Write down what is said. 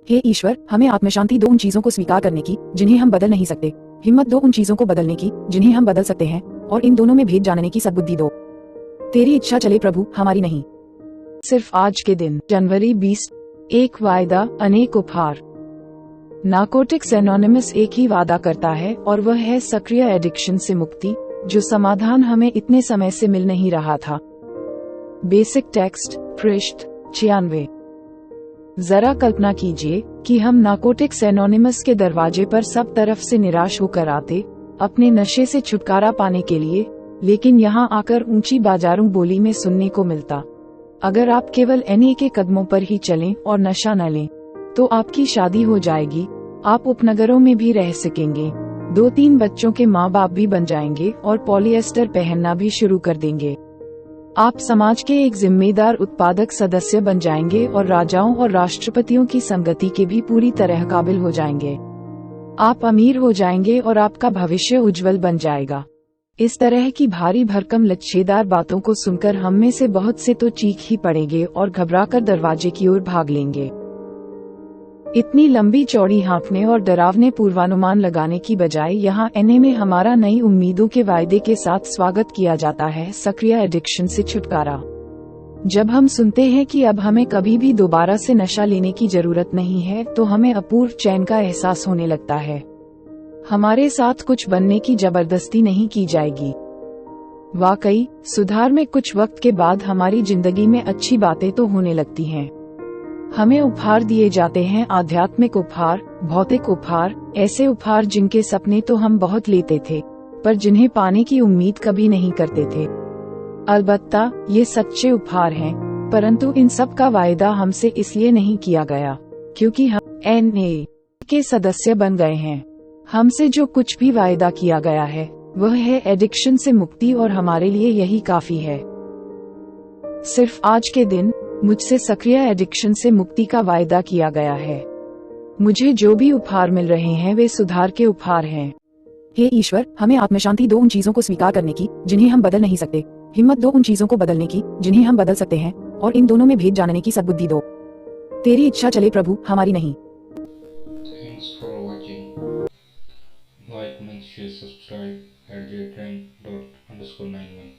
हे ईश्वर, हमें आत्मशांति दो उन चीजों को स्वीकार करने की जिन्हें हम बदल नहीं सकते, हिम्मत दो उन चीजों को बदलने की जिन्हें हम बदल सकते हैं, और इन दोनों में भेद जानने की सद्बुद्धि दो। तेरी इच्छा चले प्रभु, हमारी नहीं। सिर्फ आज के दिन जनवरी 20, एक वायदा अनेक उपहार। नार्कोटिक्स एनोनिमस एक ही वादा करता है और वह है सक्रिय एडिक्शन से मुक्ति, जो समाधान हमें इतने समय से मिल नहीं रहा था। बेसिक टेक्स्ट पृष्ठ 96। जरा कल्पना कीजिए कि हम नार्कोटिक्स एनोनिमस के दरवाजे पर सब तरफ से निराश होकर आते, अपने नशे से छुटकारा पाने के लिए, लेकिन यहाँ आकर ऊंची बाजारों बोली में सुनने को मिलता, अगर आप केवल एनए के कदमों पर ही चलें और नशा न लें, तो आपकी शादी हो जाएगी, आप उपनगरों में भी रह सकेंगे, 2-3 बच्चों के माँ बाप भी बन जाएंगे और पॉलिएस्टर पहनना भी शुरू कर देंगे। आप समाज के एक जिम्मेदार उत्पादक सदस्य बन जाएंगे और राजाओं और राष्ट्रपतियों की संगति के भी पूरी तरह काबिल हो जाएंगे। आप अमीर हो जाएंगे और आपका भविष्य उज्जवल बन जाएगा। इस तरह की भारी भरकम लच्छेदार बातों को सुनकर हम में से बहुत से तो चीख ही पड़ेंगे और घबराकर दरवाजे की ओर भाग लेंगे। इतनी लंबी चौड़ी हाँकने और डरावने पूर्वानुमान लगाने की बजाय यहाँ एनए में हमारा नई उम्मीदों के वायदे के साथ स्वागत किया जाता है, सक्रिय एडिक्शन से छुटकारा। जब हम सुनते हैं कि अब हमें कभी भी दोबारा से नशा लेने की जरूरत नहीं है, तो हमें अपूर्व चैन का एहसास होने लगता है। हमारे साथ कुछ बनने की जबरदस्ती नहीं की जाएगी। वाकई, सुधार में कुछ वक्त के बाद हमारी जिंदगी में अच्छी बातें तो होने लगती हैं। हमें उपहार दिए जाते हैं, आध्यात्मिक उपहार, भौतिक उपहार, ऐसे उपहार जिनके सपने तो हम बहुत लेते थे, पर जिन्हें पाने की उम्मीद कभी नहीं करते थे। अलबत्ता, ये सच्चे उपहार हैं, परंतु इन सब का वायदा हमसे इसलिए नहीं किया गया क्योंकि हम एनए के सदस्य बन गए हैं। हमसे जो कुछ भी वायदा किया गया है, वह है एडिक्शन से मुक्ति, और हमारे लिए यही काफी है। सिर्फ आज के दिन मुझसे सक्रिय एडिक्शन से मुक्ति का वायदा किया गया है। मुझे जो भी उपहार मिल रहे हैं वे सुधार के उपहार हैं। हे ईश्वर, हमें आत्मशांति दो उन चीजों को स्वीकार करने की जिन्हें हम बदल नहीं सकते, हिम्मत दो उन चीजों को बदलने की जिन्हें हम बदल सकते हैं, और इन दोनों में भेद जानने की सद्बुद्धि दो। तेरी इच्छा चले प्रभु, हमारी नहीं। Thanks for watching. Like, comment, share, subscribe at @jtrain_91.